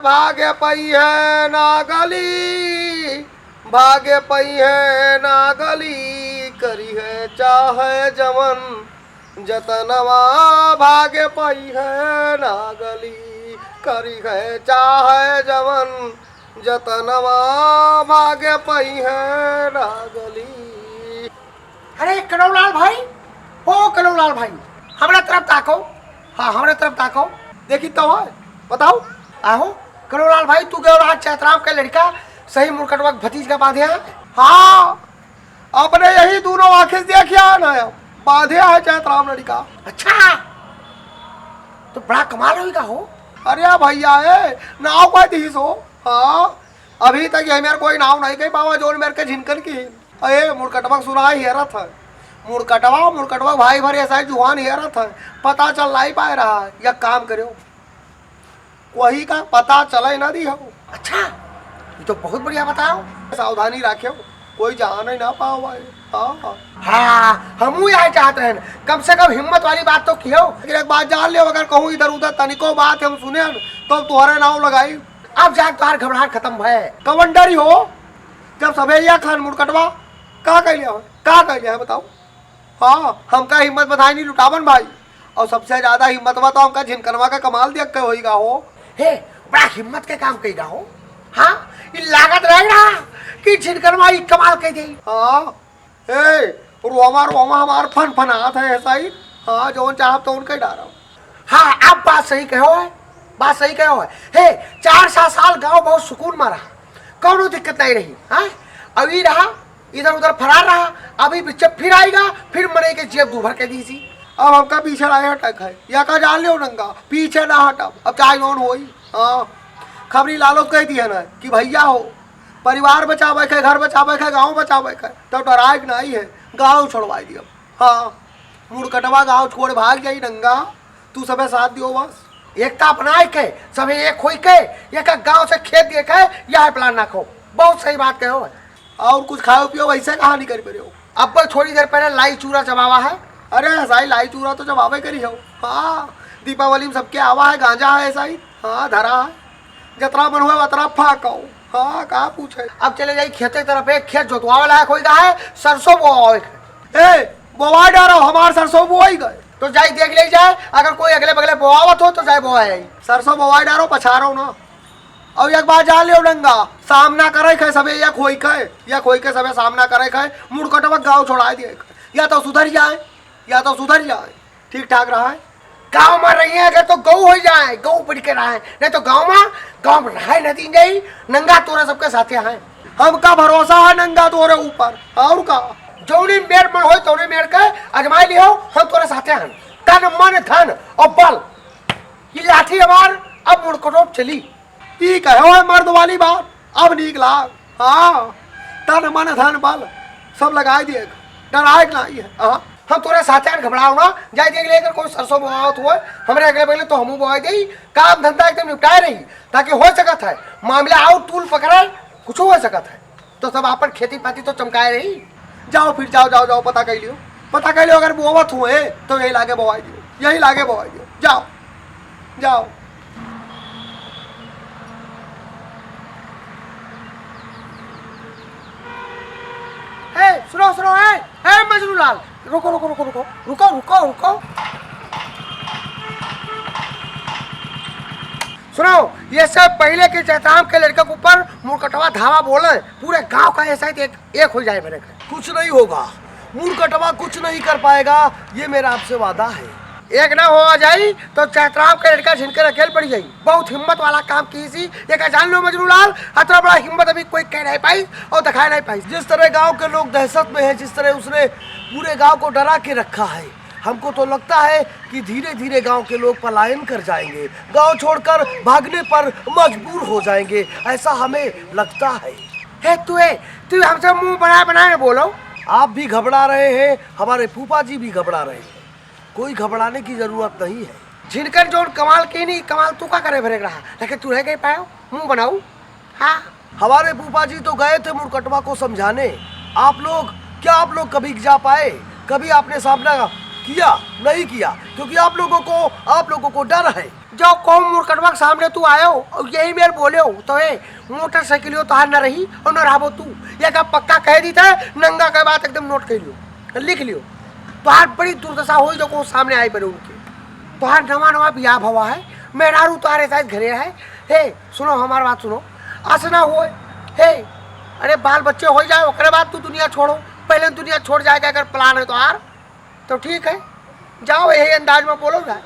भागे पई है ना गली, भागे पई है ना गली, करी है चाहे जवन जतनवा। भागे पई है ना गली, करी है चाहे जवन जतनवा। भागे पई है ना गली। अरे कनौलाल भाई, ओ कनौलाल भाई, हमारे तरफ ताको। हाँ, हमारे तरफ ताको। देखी तो है, बताओ। आहो कनौलाल भाई, तू गयो रहा चैतराम का लड़का सही मुरकटवा भतीज का बांधे है। हाँ, अपने यही दोनों आंखें देखिया ना, बांधे है चैतराम लड़का। अच्छा, तो बड़ा कमाल होगा हो। अरे भैया है नाव का तीस हो। हाँ, अभी तक ये मेरे कोई नाव नहीं गई बाबा जो मेरे के झिनकन की। अरे मुरकटवा सुना ही हेरत है, मुरकटवा भाई भर ऐसा जुहान हेरत है, पता चल नहीं पा रहा है। या काम करो, वही का पता चले ना दी हो। अच्छा, ये तो बहुत बढ़िया बताओ। सावधानी रखो, कोई जान ही ना पाओ भाई। हाँ हाँ, हम यही चाहते हैं, कम से कम हिम्मत वाली बात तो की हो। लेकिन एक बात जान लियो, अगर कहूँ इधर उधर तनिको बात हम सुने तो तुम्हारे नाव लगाई। अब जाके तुम्हार घबराहट खत्म है। कवंडरी हो जब सभैया खान मुरकटवा का कह लिया है बताओ। हाँ, हमका हिम्मत बधाई नहीं लुटावन भाई, और सबसे ज्यादा हिम्मत तो हमका झिनकनवा का कमाल देख के होईगा हो। हे, बड़ा हिम्मत के काम कही हो। हाँ, ये लागत रह रहा कि झिनकनवा ही कमाल कह दे। हाँ, हे रोमा हमार फन फनात है ऐसा ही। हाँ, जो चाह तो उनके डारा। हाँ, अब बात सही कहो है, बात सही कहो है। हे, 4-7 साल गांव बहुत सुकून में रहा, कौनो दिक्कत नहीं रही। हाँ, अभी रहा इधर उधर फरार रहा, अभी पीछे फिर आएगा, फिर मरे के जेब दूभर के दी सी। अब हमका पीछे ना हटक है, या का जान लियो नंगा, पीछे ना हटब। अब चाहे कौन हो। हाँ, खबरी लालो कहती है ना कि भैया हो परिवार बचावे के, घर बचावे के, गाँव बचावे के, तब डराए नहीं है, गाँव छोड़वा दियो। हाँ, मुरकटवा गाँव छोड़ भाग जाई नंगा, तू सबे साथ दियो बस। एकता अपनाए के सभी एक होई के, एक गांव से खेत दिए के, यह प्लान ना खो। बहुत सही बात कहो है। और कुछ खाओ पियो वैसे कहा नहीं कर रहे हो। अब थोड़ी देर पहले लाई चूरा चबावा है। अरे साई लाई चूरा तो जब आवे करी हो। हाँ, दीपावली में सबके आवा है, गांजा है ऐसा ही। हाँ, धरा है, जतरा मन हुआ उतरा फाको। हाँ, कहा पूछे। अब चले जाई खेते तरफ, एक खेत जोतवा वाला है, कोई का है सरसों बोआ। ए बोवा डारो, हमार सरसों बोई गए तो जाई देख ले जाए, अगर कोई अगले बगले बोआवत हो तो जाए बोआ है। सरसों बोवा डारो, पछारो ना। और एक बात जान लियो नंगा, सामना करे खे सबे, या खोई के सबे सामना करे खे, मुरकटवा गाँव छोड़ा दिए। या तो सुधर जाए, ठीक ठाक रहा है। गाँव में रही है अगर तो गऊ हो जाए, गऊ पिट के रहा है, नहीं तो गाँव में रहा नदी गई नंगा तोरा सबके साथे हैं। हमका भरोसा है नंगा तोरे ऊपर। और का जौनी मेर मन हो तौनी मेर के अजमाई लियो, हम तोरे साथे हैं। तन मन धन और बल, ये लाठी हमार अब मुड़कटोप चली। ई कहो है मर्द वाली बात, अब नीक लाग। हाँ, तन मन धन बल सब लगाए दिए, डराए नहीं है। हाँ, हम तोरे साथे घबराओ ना, जाए देख लेकर कोई सरसों बोआवत हुए हमारे अगले बगले तो हमू बोआ दे, काम धंधा एकदम निपटाए रही, ताकि हो सकत है मामला आओ टूल पकड़े कुछ हो सकत है, तो सब अपन खेती पाती तो चमकाए रही। जाओ फिर जाओ पता कर लियो अगर बोवत हुए तो यही लागे बोवाई दियो। जाओ। सुनो है मजनू लाल, रुको। सुनो, ये सब पहले के चैताम के लड़के के ऊपर मुरकटवा धावा बोले, पूरे गांव का ऐसा एक हो जाए मेरे का। कुछ नहीं होगा, मुरकटवा कुछ नहीं कर पाएगा, ये मेरा आपसे वादा है। एक ना हो जाई तो चैतराम के लड़का झिनकर अकेल पड़ जाई। बहुत हिम्मत वाला काम की सी, एक जान लो मजनू लाल, इतना बड़ा हिम्मत अभी कोई कह नहीं पाई और दिखा नहीं पाई। जिस तरह गांव के लोग दहशत में हैं, जिस तरह उसने पूरे गांव को डरा के रखा है, हमको तो लगता है कि धीरे धीरे गांव के लोग पलायन कर जाएंगे, गांव छोड़कर भागने पर मजबूर हो जाएंगे, ऐसा हमें लगता है। तू हमसे मुंह बनाए बोलो। आप भी घबरा रहे हैं, हमारे फूफा जी भी घबरा रहे हैं, कोई घबराने की जरूरत नहीं है। झिनकर जो कमाल की नहीं, कमाल तू का करे भरे रहा, लेकिन तू रह गई पायो मुंह बनाऊ। हाँ, हमारे फूफा जी तो गए थे मुरकटवा को समझाने, आप लोग कभी जा पाए? कभी आपने सामना किया? नहीं किया, क्योंकि आप लोगों को डर है। जो कौन मुरकटवा के सामने तू आयो और यही मेल बोले हो तो ए मोटरसाइकिल हो तो न रही और न रहो तू ये का पक्का कह दी था नंगा के बात एकदम नोट कर लियो लिख लियो तुहार बड़ी दुर्दशा हुई जो को सामने आई पड़े उनके तुहार नवा नवा बियाह भवा है मेहरारू तुहारे साथ घरे है हे सुनो हमारी बात सुनो असना हो हे अरे बाल बच्चे हो जाए उसके बाद तू दुनिया छोड़ो पहले दुनिया छोड़ जाएगा अगर प्लान है तो यार तो ठीक है जाओ यही अंदाज में बोलो जाए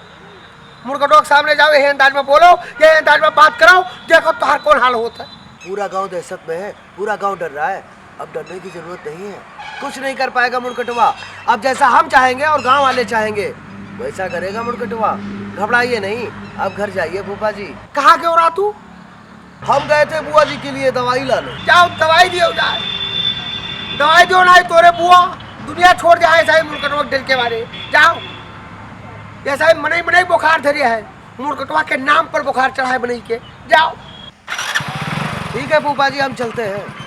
मुर्गटों के सामने जाओ यही अंदाज में बोलो यही अंदाज में बात कराओ देखो तुहार कौन हाल होता है। पूरा गांव दहशत में है, पूरा गांव डर रहा है। अब डरने की जरूरत नहीं है, कुछ नहीं कर पाएगा मुर्गटवा। अब जैसा हम चाहेंगे और गांव वाले चाहेंगे वैसा करेगा मुर्गटवा। घबराइए नहीं, अब घर जाइए फूफा जी। कहाँ क्यों रहा तू? हम गए थे बुआ जी के लिए दवाई लाने। जाओ दवाई दियो जाए दवाई दियो ना तोरे बुआ दुनिया छोड़ जाए साहब मुर्गटवा दिल के बारे जाओ ये साहब मनई मनई बुखार धरिया है मुर्गटवा के नाम पर बुखार चढ़ाए बनई के जाओ। ठीक है फूफा जी हम चलते हैं।